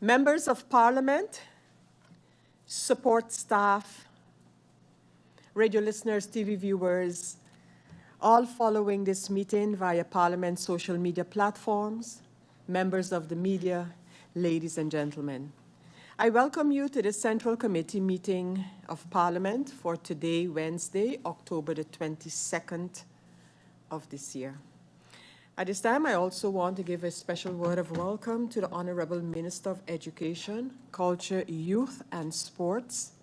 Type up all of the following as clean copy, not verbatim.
Members of Parliament, support staff, radio listeners, TV viewers, all following this meeting via Parliament's social media platforms, members of the media, ladies and gentlemen. I welcome you to the Central Committee meeting of Parliament for today, Wednesday, October the 22nd of this year. At this time, I also want to give a special word of welcome to the Honorable Minister of Education, Culture, Youth and Sports,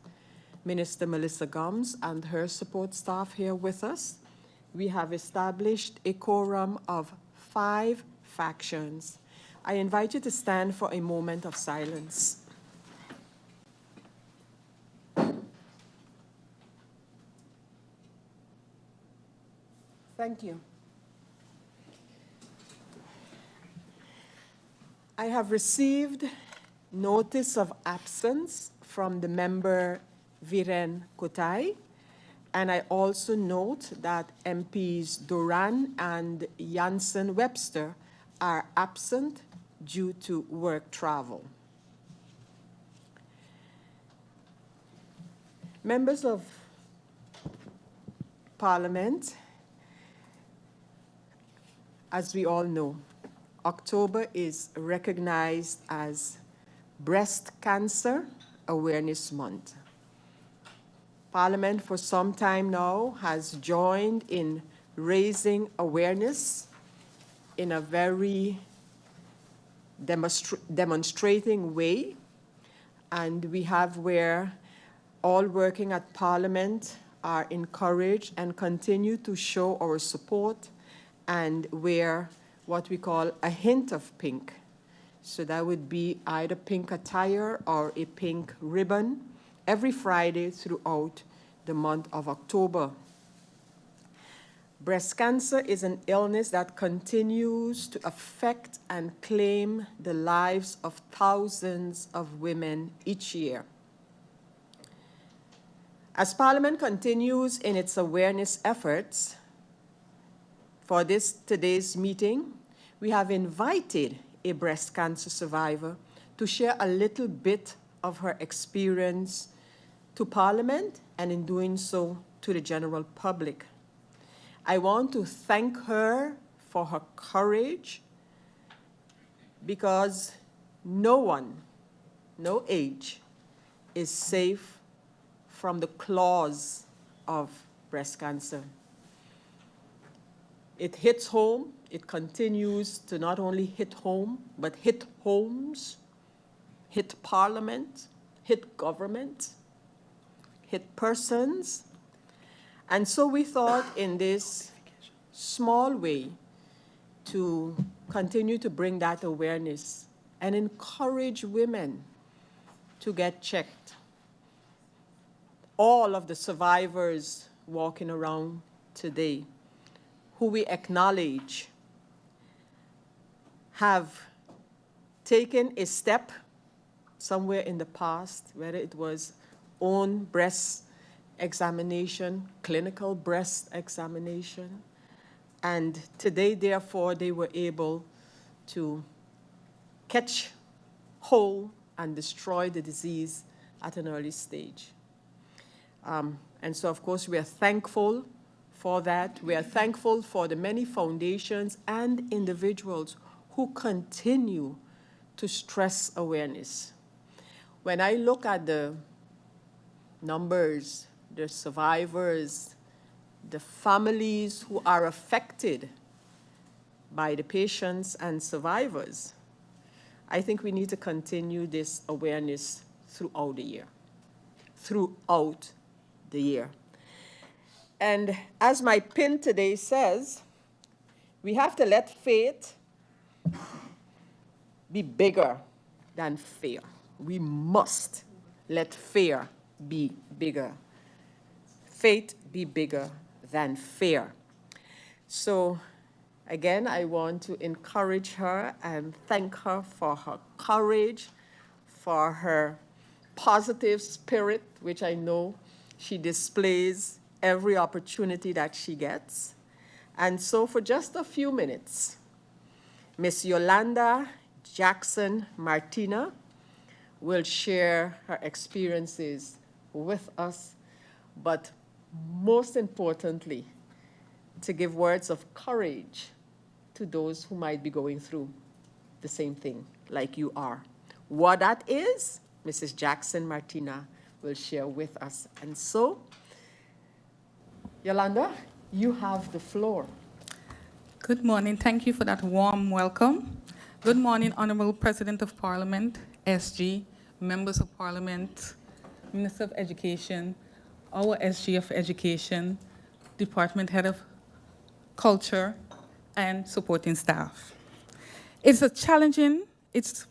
Minister Melissa Gomes, and her support staff here with us. We have established a quorum of 5 factions. I invite you to stand for a moment of silence. Thank you. I have received notice of absence from the member Viren Kotai, and I also note that MPs Duran and Janssen Webster are absent due to work travel. Members of Parliament, as we all know, October is recognized as Breast Cancer Awareness Month. Parliament for some time now has joined in raising awareness in a very demonstrating way. And we have where all working at Parliament are encouraged and continue to show our support and wear what we call a hint of pink. So that would be either pink attire or a pink ribbon every Friday throughout the month of October. Breast cancer is an illness that continues to affect and claim the lives of thousands of women each year. As Parliament continues in its awareness efforts, for today's meeting, we have invited a breast cancer survivor to share a little bit of her experience to Parliament and in doing so to the general public. I want to thank her for her courage because no one, no age, is safe from the claws of breast cancer. It hits home. It continues to not only hit home, but hit homes, hit Parliament, hit government, hit persons. And so we thought in this small way to continue to bring that awareness and encourage women to get checked. All of the survivors walking around today, who we acknowledge have taken a step somewhere in the past, whether it was own breast examination, clinical breast examination, and today, therefore, they were able to catch hold and destroy the disease at an early stage. And so, of course, we are thankful for that. We are thankful for the many foundations and individuals who continue to stress awareness. When I look at the numbers, the survivors, the families who are affected by the patients and survivors, I think we need to continue this awareness throughout the year. Throughout the year. And as my pin today says, we have to let faith be bigger than fear. We must let fear be bigger. Faith be bigger than fear. So again, I want to encourage her and thank her for her courage, for her positive spirit, which I know she displays every opportunity that she gets. And so for just a few minutes, Miss Yolanda Jackson Martina will share her experiences with us, but most importantly, to give words of courage to those who might be going through the same thing like you are. What that is, Mrs. Jackson Martina will share with us. And so, Yolanda, you have the floor. Good morning. Thank you for that warm welcome. Good morning, Honorable President of Parliament, SG, members of Parliament, Minister of Education, our SG of Education, Department Head of Culture, and supporting staff. It's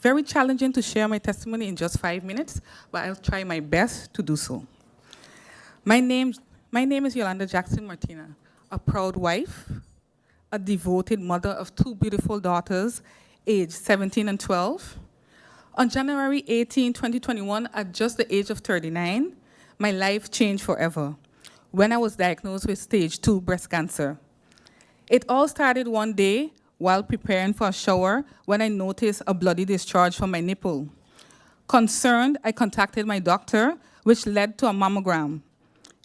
very challenging to share my testimony in just 5 minutes, but I'll try my best to do so. My name is Yolanda Jackson Martina, a proud wife, a devoted mother of 2 beautiful daughters, aged 17 and 12. On January 18, 2021, at just the age of 39, my life changed forever when I was diagnosed with stage 2 breast cancer. It all started one day while preparing for a shower when I noticed a bloody discharge from my nipple. Concerned, I contacted my doctor, which led to a mammogram.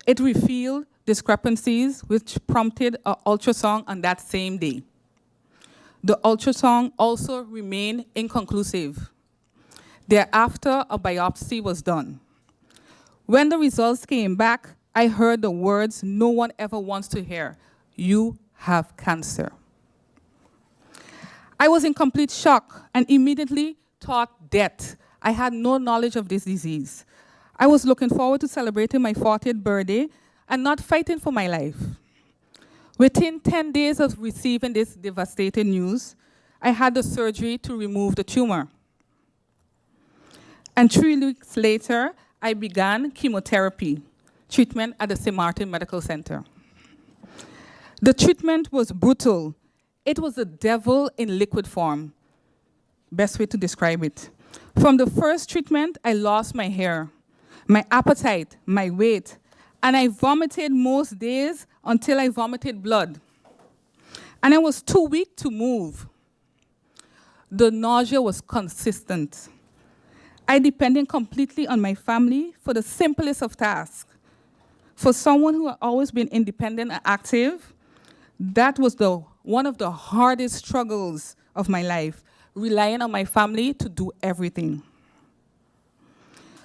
It revealed discrepancies, which prompted an ultrasound on that same day. The ultrasound also remained inconclusive. Thereafter, a biopsy was done. When the results came back, I heard the words no one ever wants to hear: "You have cancer." I was in complete shock and immediately thought death. I had no knowledge of this disease. I was looking forward to celebrating my 40th birthday and not fighting for my life. Within 10 days of receiving this devastating news, I had the surgery to remove the tumor. And 3 weeks later, I began chemotherapy treatment at the St. Martin Medical Center. The treatment was brutal. It was the devil in liquid form. Best way to describe it. From the first treatment, I lost my hair, my appetite, my weight, and I vomited most days until I vomited blood. And I was too weak to move. The nausea was consistent. I depended completely on my family for the simplest of tasks. For someone who had always been independent and active, that was one of the hardest struggles of my life, relying on my family to do everything.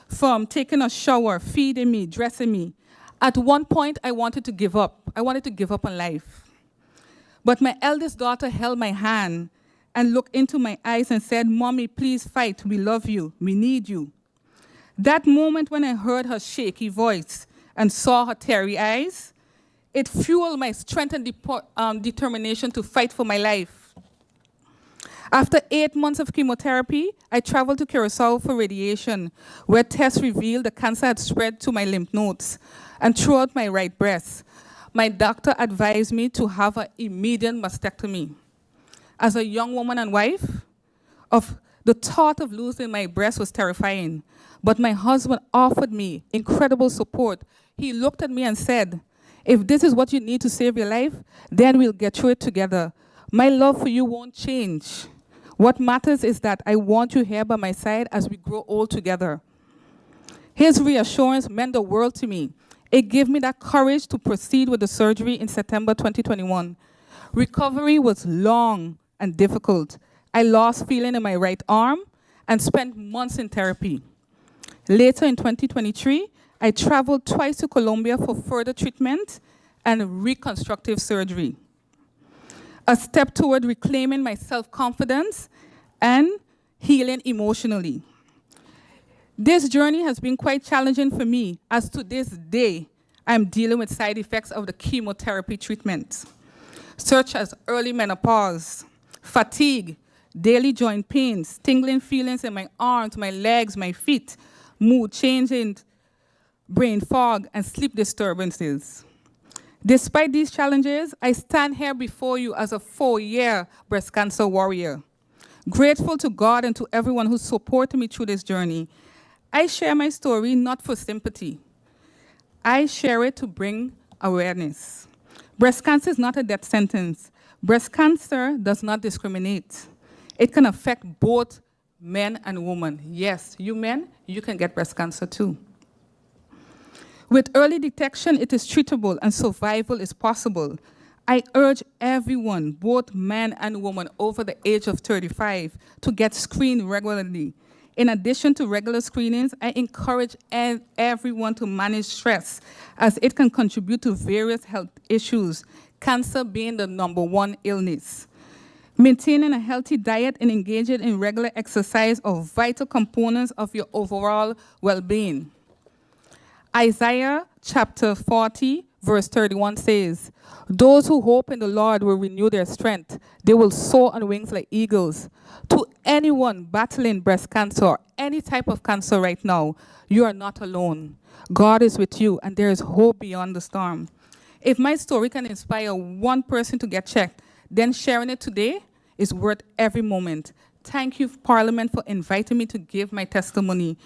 From taking a shower, feeding me, dressing me. At one point, I wanted to give up. I wanted to give up on life. But my eldest daughter held my hand and looked into my eyes and said, "Mommy, please fight. We love you. We need you." That moment when I heard her shaky voice and saw her teary eyes, it fueled my strength and determination to fight for my life. After 8 months of chemotherapy, I traveled to Curacao for radiation, where tests revealed the cancer had spread to my lymph nodes and throughout my right breast. My doctor advised me to have an immediate mastectomy. As a young woman and wife, the thought of losing my breast was terrifying, but my husband offered me incredible support. He looked at me and said, "If this is what you need to save your life, then we'll get through it together. My love for you won't change. What matters is that I want you here by my side as we grow old together." His reassurance meant the world to me. It gave me that courage to proceed with the surgery in September 2021. Recovery was long and difficult. I lost feeling in my right arm and spent months in therapy. Later in 2023, I traveled twice to Colombia for further treatment and reconstructive surgery, a step toward reclaiming my self-confidence and healing emotionally. This journey has been quite challenging for me, as to this day, I'm dealing with side effects of the chemotherapy treatment, such as early menopause, fatigue, daily joint pains, tingling feelings in my arms, my legs, my feet, mood changing, brain fog, and sleep disturbances. Despite these challenges, I stand here before you as a 4-year breast cancer warrior, grateful to God and to everyone who supported me through this journey. I share my story not for sympathy. I share it to bring awareness. Breast cancer is not a death sentence. Breast cancer does not discriminate. It can affect both men and women. Yes, you men, you can get breast cancer too. With early detection, it is treatable and survival is possible. I urge everyone, both men and women over the age of 35, to get screened regularly. In addition to regular screenings, I encourage everyone to manage stress, as it can contribute to various health issues, cancer being the #1 illness. Maintaining a healthy diet and engaging in regular exercise are vital components of your overall well-being. Isaiah chapter 40, verse 31 says, "Those who hope in the Lord will renew their strength. They will soar on wings like eagles." To anyone battling breast cancer or any type of cancer right now, you are not alone. God is with you, and there is hope beyond the storm. If my story can inspire one person to get checked, then sharing it today is worth every moment. Thank you, Parliament, for inviting me to give my testimony.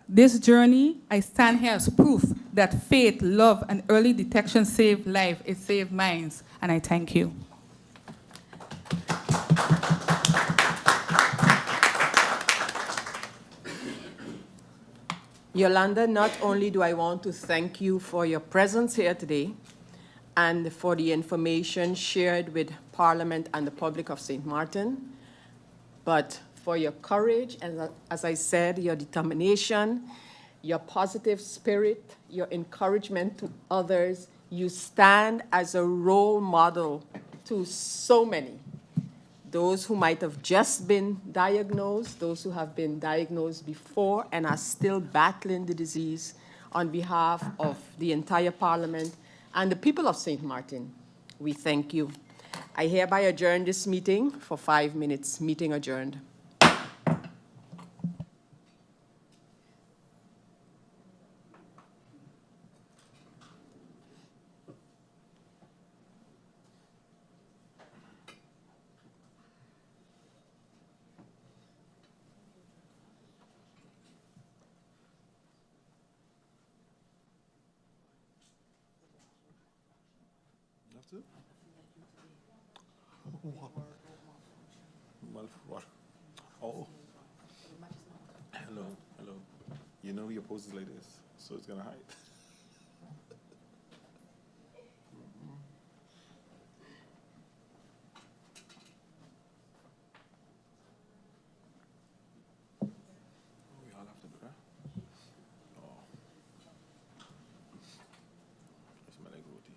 This journey, I stand here as proof that faith, love, and early detection save lives. It saved minds, and I thank you. Yolanda, not only do I want to thank you for your presence here today and for the information shared with Parliament and the public of St. Martin, but for your courage and, as I said, your determination, your positive spirit, your encouragement to others. You stand as a role model to so many. Those who might have just been diagnosed, those who have been diagnosed before and are still battling the disease. On behalf of the entire Parliament and the people of St. Martin, we thank you. I hereby adjourn this meeting for 5 minutes. Meeting adjourned. That's it? What? Oh. Hello, hello. You know your pose is like this, so it's gonna hide. We all have to do that. Oh. It's my leg roti.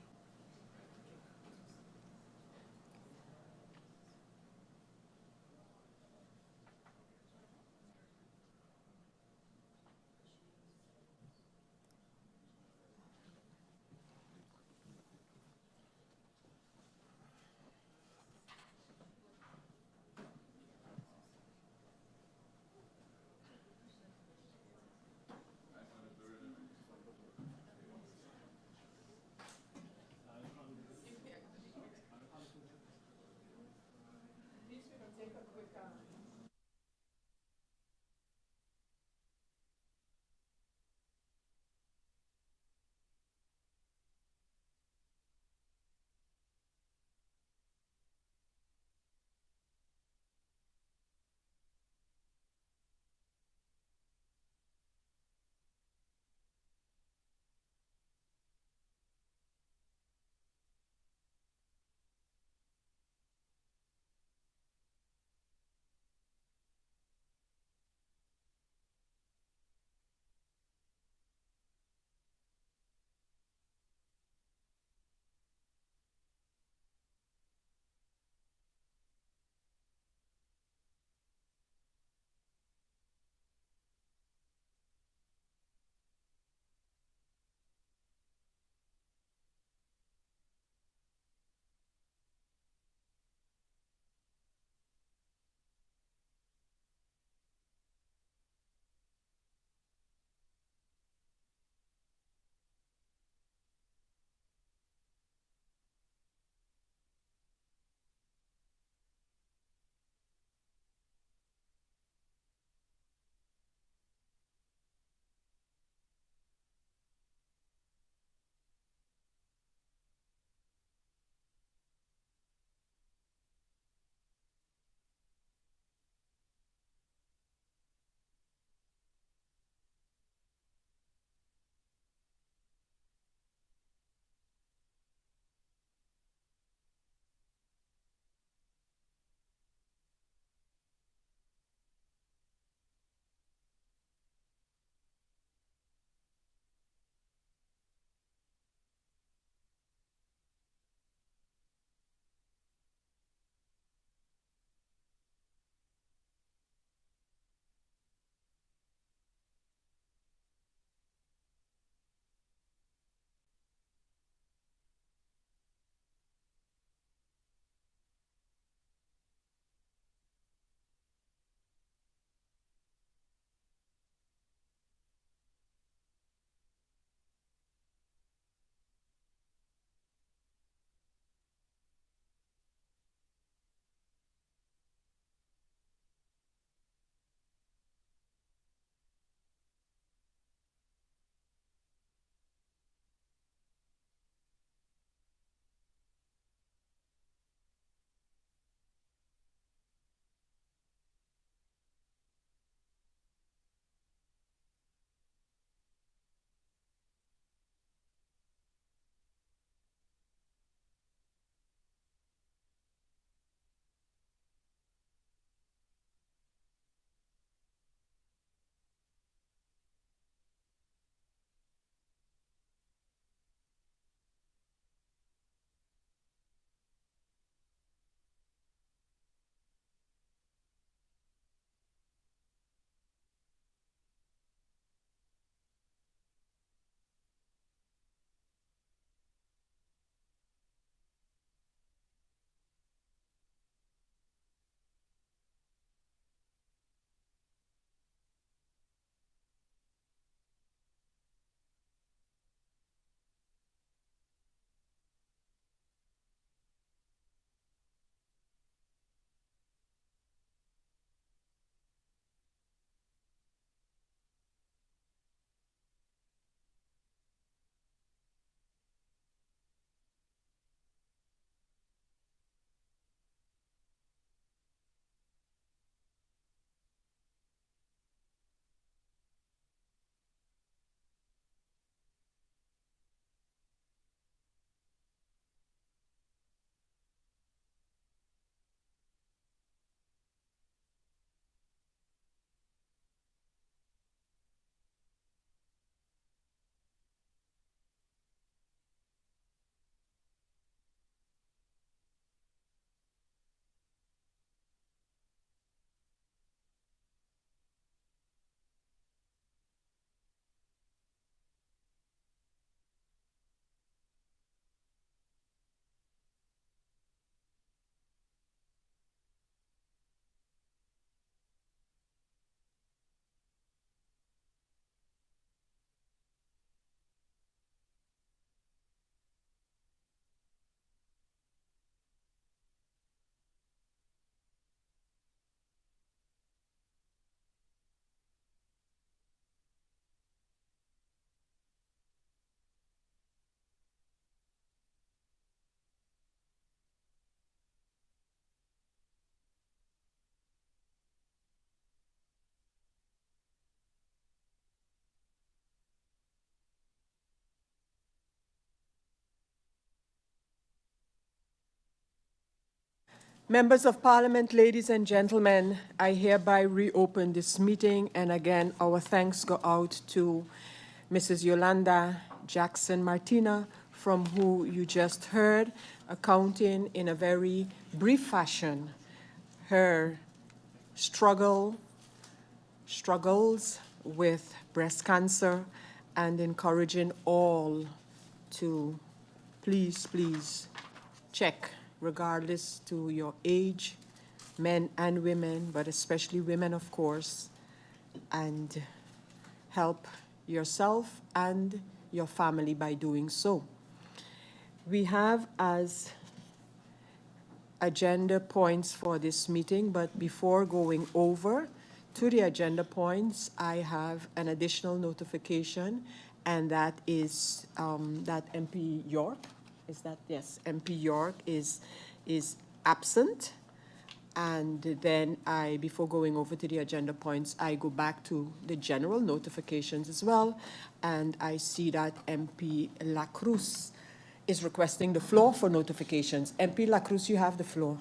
Members of Parliament, ladies and gentlemen, I hereby reopen this meeting, and again, our thanks go out to Mrs. Yolanda Jackson Martina, from who you just heard, accounting in a very brief fashion her struggles with breast cancer, and encouraging all to please check, regardless to your age, men and women, but especially women, of course, and help yourself and your family by doing so. We have as agenda points for this meeting, but before going over to the agenda points, I have an additional notification, and that is that MP York, yes, MP York is absent. And then before going over to the agenda points, I go back to the general notifications as well, and I see that MP La Cruz is requesting the floor for notifications. MP La Cruz, you have the floor.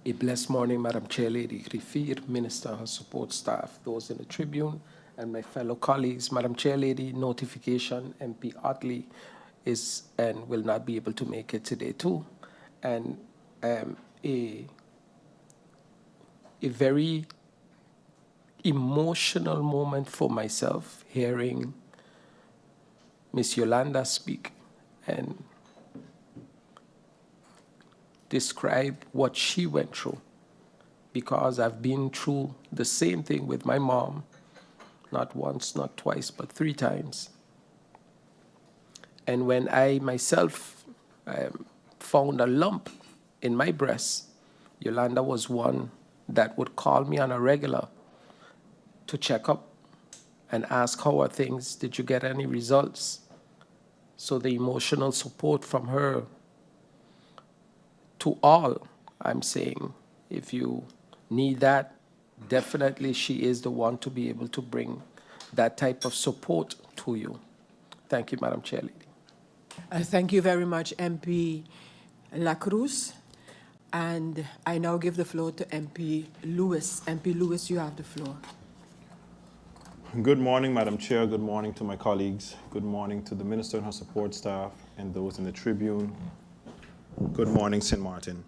A blessed morning, Madam Chair, Lady Griffier, Minister, her support staff, those in the Tribune, and my fellow colleagues. Madam Chair, Lady, notification, MP Otley is and will not be able to make it today too. And a very emotional moment for myself hearing Miss Yolanda speak and describe what she went through, because I've been through the same thing with my mom, not once, not twice, but 3 times. And when I myself found a lump in my breast, Yolanda was one that would call me on a regular to check up and ask, how are things? Did you get any results? So the emotional support from her to all, I'm saying, if you need that, definitely she is the one to be able to bring that type of support to you. Thank you, Madam Chair Lady. Thank you very much, MP La Cruz. And I now give the floor to MP Lewis. MP Lewis, you have the floor. Good morning, Madam Chair. Good morning to my colleagues. Good morning to the Minister and her support staff and those in the Tribune. Good morning, St. Martin.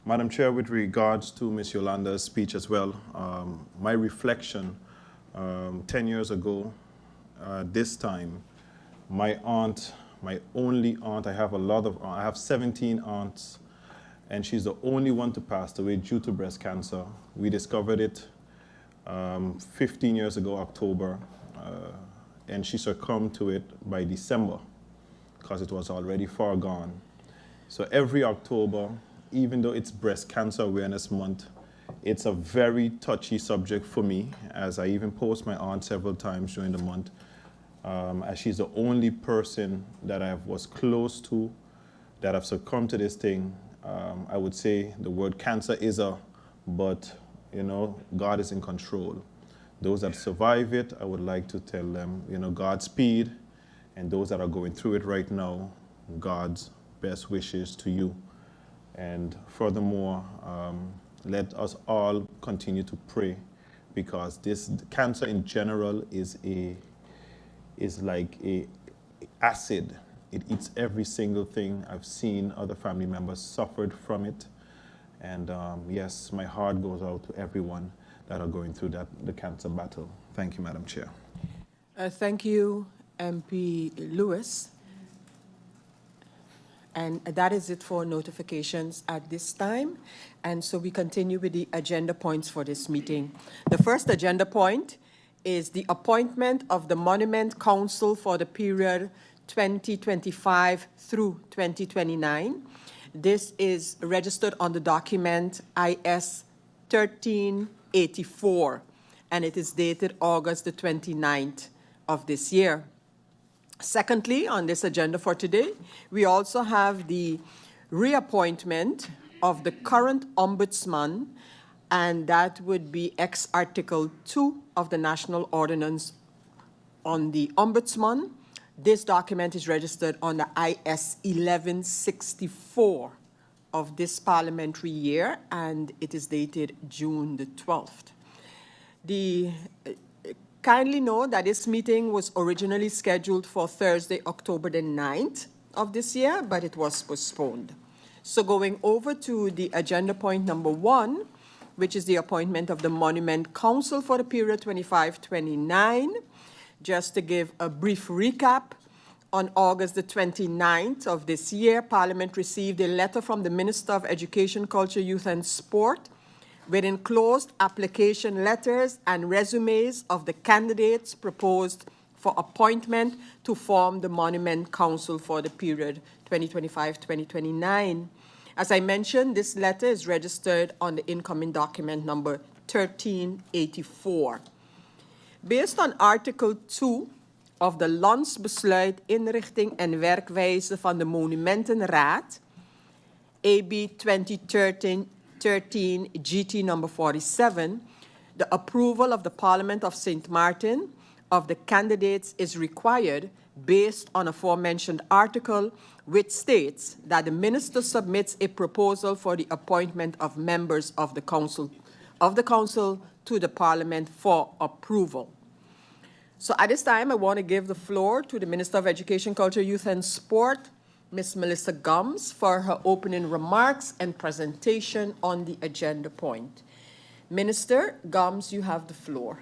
Madam Chair, with regards to Ms. Yolanda's speech as well, my reflection 10 years ago, this time, my aunt, my only aunt, I have 17 aunts, and she's the only one to pass away due to breast cancer. We discovered it 15 years ago, October, and she succumbed to it by December because it was already far gone. So every October, even though it's Breast Cancer Awareness Month, it's a very touchy subject for me, as I even post my aunt several times during the month, as she's the only person that I was close to that have succumbed to this thing. I would say the word cancer is but you know, God is in control. Those that survive it, I would like to tell them, you know, Godspeed, and those that are going through it right now, God's best wishes to you. And furthermore, let us all continue to pray, because this cancer in general is like a acid. It eats every single thing. I've seen other family members suffered from it. And yes, my heart goes out to everyone that are going through the cancer battle. Thank you, Madam Chair. Thank you, MP Lewis. And that is it for notifications at this time. And so we continue with the agenda points for this meeting. The first agenda point is the appointment of the Monument Council for the period 2025 through 2029. This is registered on the document IS 1384, and it is dated August the 29th of this year. Secondly, on this agenda for today, we also have the reappointment of the current ombudsman, and that would be ex Article 2 of the National Ordinance on the Ombudsman. This document is registered on the IS 1164 of this parliamentary year, and it is dated June the 12th. Kindly know that this meeting was originally scheduled for Thursday, October the 9th of this year, but it was postponed. So going over to the agenda point number 1, which is the appointment of the Monument Council for the period 25-29. Just to give a brief recap, on August the 29th of this year, Parliament received a letter from the Minister of Education, Culture, Youth and Sport with enclosed application letters and resumes of the candidates proposed for appointment to form the Monument Council for the period 2025-2029. As I mentioned, this letter is registered on the incoming document number 1384. Based on Article 2 of de Landsbesluit Inrichting en Werkwijze van de Monumentenraad, AB 2013 GT number 47, the approval of the Parliament of St. Martin of the candidates is required based on aforementioned article, which states that the minister submits a proposal for the appointment of members of the council to the Parliament for approval. So at this time, I want to give the floor to the Minister of Education, Culture, Youth and Sport, Ms. Melissa Gums, for her opening remarks and presentation on the agenda point. Minister Gums, you have the floor.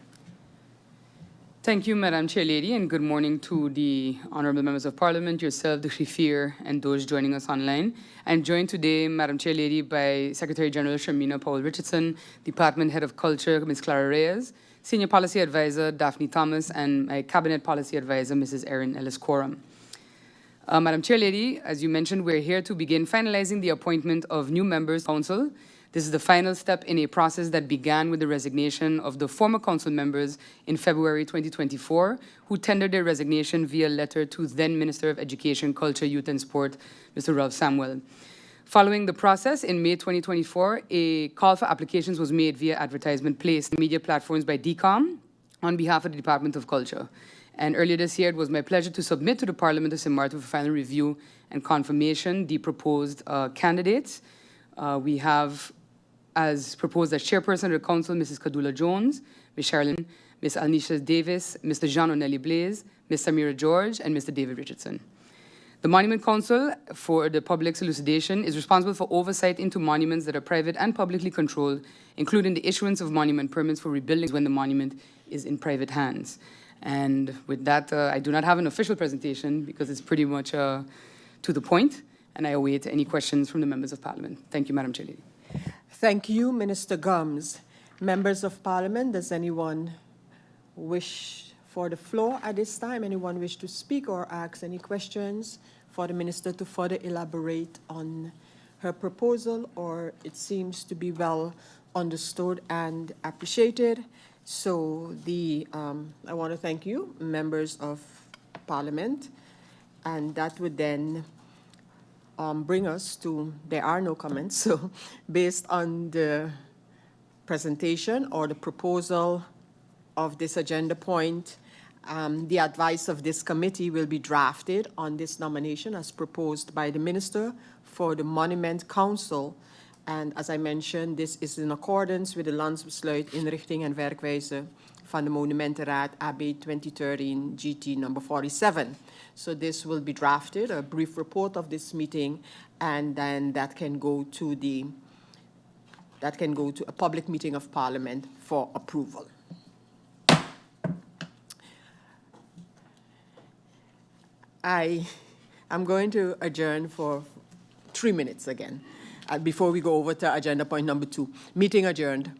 Thank you, Madam Chair Lady, and good morning to the honorable members of Parliament, yourself, the Griffier, and those joining us online. I'm joined today, Madam Chair Lady, by Secretary General Shamina Powell-Richardson, Department Head of Culture, Ms. Clara Reyes, Senior Policy Advisor, Daphne Thomas, and my Cabinet Policy Advisor, Mrs. Erin Ellis-Coram. Madam Chair Lady, as you mentioned, we're here to begin finalizing the appointment of new members of Council. This is the final step in a process that began with the resignation of the former Council members in February 2024, who tendered their resignation via letter to then Minister of Education, Culture, Youth and Sport, Mr. Ralph Samuel. Following the process, in May 2024, a call for applications was made via advertisement placed in media platforms by DCOM on behalf of the Department of Culture. And earlier this year, it was my pleasure to submit to the Parliament of St. Martin for final review and confirmation the proposed candidates. We have, as proposed as chairperson of the council, Mrs. Kadula Jones, Ms. Sherilyn, Ms. Alnisha Davis, Mr. Jean O'Nelly Blaze, Ms. Samira George, and Mr. David Richardson. The Monument Council for the Public's Elucidation is responsible for oversight into monuments that are private and publicly controlled, including the issuance of monument permits for rebuildings when the monument is in private hands. And with that, I do not have an official presentation because it's pretty much to the point, and I await any questions from the members of Parliament. Thank you, Madam Chair Lady. Thank you, Minister Gums. Members of Parliament, does anyone wish for the floor at this time? Anyone wish to speak or ask any questions for the Minister to further elaborate on her proposal, or it seems to be well understood and appreciated? So I want to thank you, members of Parliament, and that would then bring us to, there are no comments, so based on the presentation or the proposal of this agenda point, the advice of this committee will be drafted on this nomination as proposed by the Minister for the Monument Council. And as I mentioned, this is in accordance with the Landsbesluit Inrichting en Werkwijze van de Monumentenraad AB 2013 GT number 47. So this will be drafted, a brief report of this meeting, and then that can go to a public meeting of Parliament for approval. I'm going to adjourn for 3 minutes again before we go over to agenda point number 2. Meeting adjourned.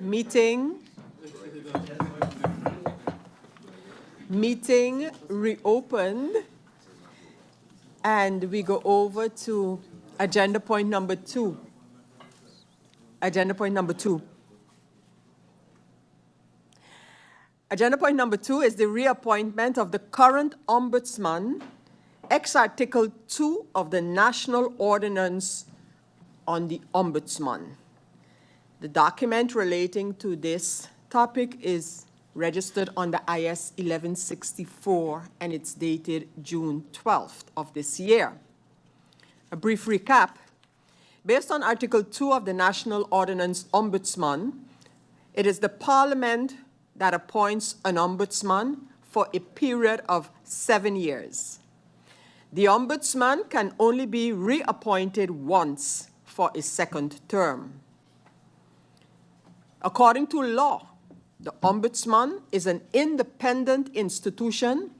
Meeting reopened, and we go over to agenda point number 2. Agenda point number 2. Agenda point number 2 is the reappointment of the current ombudsman, ex-Article 2 of the National Ordinance on the Ombudsman. The document relating to this topic is registered on the IS 1164, and it's dated June 12th of this year. A brief recap. Based on Article 2 of the National Ordinance Ombudsman, it is the Parliament that appoints an ombudsman for a period of 7 years. The ombudsman can only be reappointed once for a second term. According to law, the ombudsman is an independent institution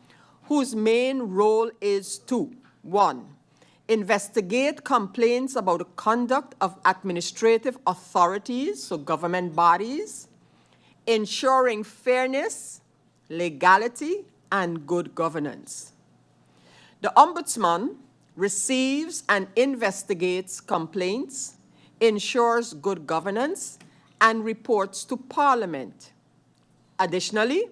whose main role is to, 1, investigate complaints about the conduct of administrative authorities, so government bodies, ensuring fairness, legality, and good governance. The ombudsman receives and investigates complaints, ensures good governance, and reports to Parliament. Additionally,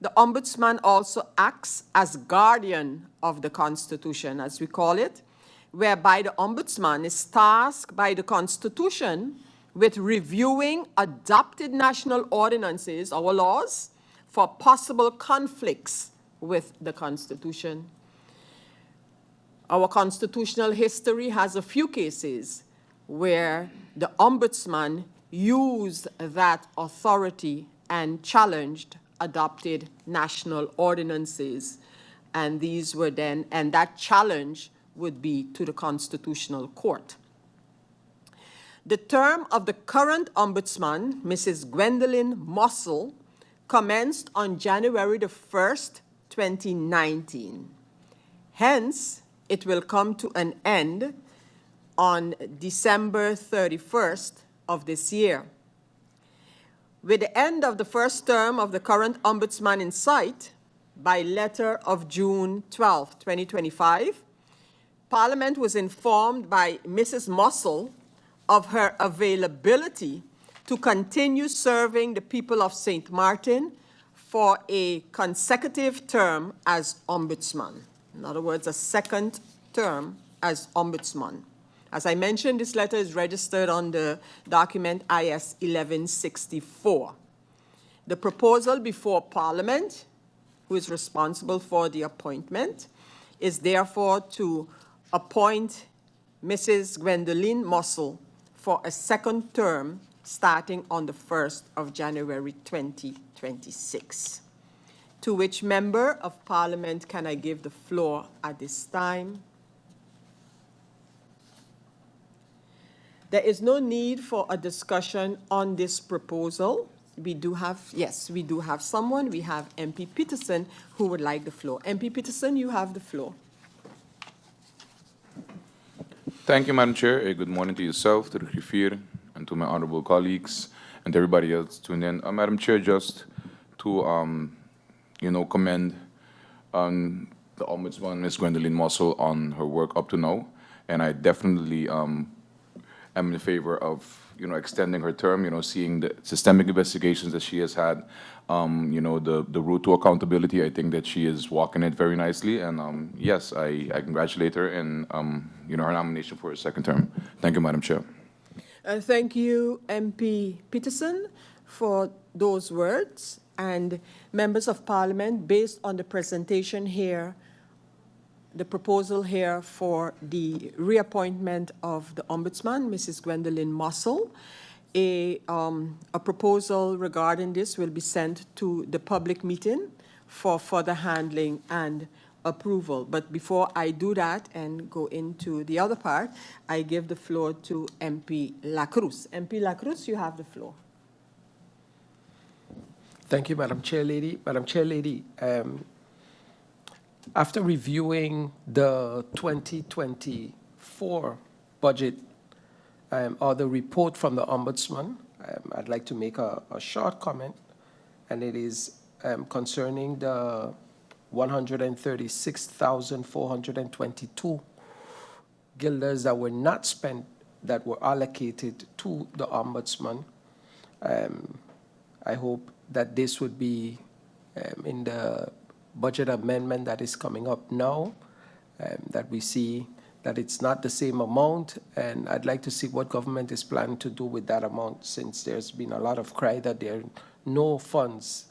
the ombudsman also acts as guardian of the Constitution, as we call it, whereby the ombudsman is tasked by the Constitution with reviewing adopted national ordinances, our laws, for possible conflicts with the Constitution. Our constitutional history has a few cases where the ombudsman used that authority and challenged adopted national ordinances, and these were then, and that challenge would be to the Constitutional Court. The term of the current ombudsman, Mrs. Gwendolyn Mossel, commenced on January the 1st, 2019. Hence, it will come to an end on December 31st of this year. With the end of the first term of the current ombudsman in sight, by letter of June 12, 2025, Parliament was informed by Mrs. Mossel of her availability to continue serving the people of St. Martin for a consecutive term as ombudsman. In other words, a second term as ombudsman. As I mentioned, this letter is registered on the document IS 1164. The proposal before Parliament, who is responsible for the appointment, is therefore to appoint Mrs. Gwendolyn Mossel for a second term starting on the 1st of January 2026. To which member of Parliament can I give the floor at this time? There is no need for a discussion on this proposal. We do have someone. We have MP Peterson who would like the floor. MP Peterson, you have the floor. Thank you, Madam Chair. Good morning to yourself, to the griffier, and to my honorable colleagues, and to everybody else tuned in. Madam Chair, just to commend the Ombudsman, Ms. Gwendolyn Mossel, on her work up to now, and I definitely am in favor of extending her term. Seeing the systemic investigations that she has had, the route to accountability. I think that she is walking it very nicely, and yes, I congratulate her in her nomination for a second term. Thank you, Madam Chair. Thank you, MP Peterson, for those words. And members of Parliament, based on the presentation here, the proposal here for the reappointment of the Ombudsman, Mrs. Gwendolyn Mossel, a proposal regarding this will be sent to the public meeting for further handling and approval. But before I do that and go into the other part, I give the floor to MP Lacruz. MP Lacruz, you have the floor. Thank you, Madam Chair Lady. Madam Chair Lady, after reviewing the 2024 budget or the report from the Ombudsman, I'd like to make a short comment, and it is concerning the 136,422 guilders that were not spent, that were allocated to the Ombudsman. I hope that this would be in the budget amendment that is coming up now, that we see that it's not the same amount, and I'd like to see what government is planning to do with that amount, since there's been a lot of cry that there are no funds.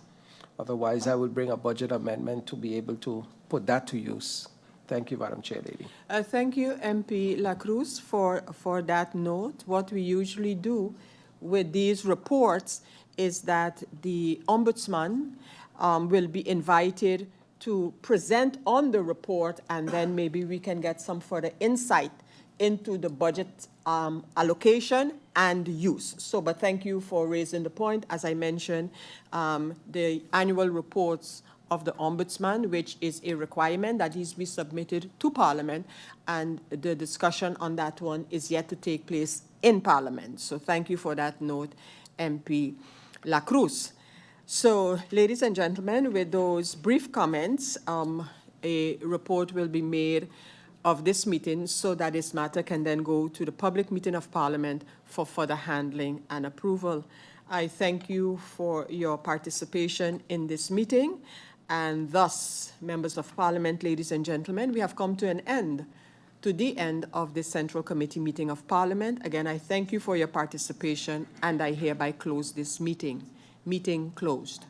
Otherwise, I will bring a budget amendment to be able to put that to use. Thank you, Madam Chair Lady. Thank you, MP La Cruz, for that note. What we usually do with these reports is that the Ombudsman will be invited to present on the report, and then maybe we can get some further insight into the budget allocation and use. So, but thank you for raising the point. As I mentioned, the annual reports of the Ombudsman, which is a requirement that needs to be submitted to Parliament, and the discussion on that one is yet to take place in Parliament. So thank you for that note, MP La Cruz. So, ladies and gentlemen, with those brief comments, a report will be made of this meeting so that this matter can then go to the public meeting of Parliament for further handling and approval. I thank you for your participation in this meeting, and thus, members of Parliament, ladies and gentlemen, we have come to the end of this Central Committee meeting of Parliament. Again, I thank you for your participation, and I hereby close this meeting. Meeting closed.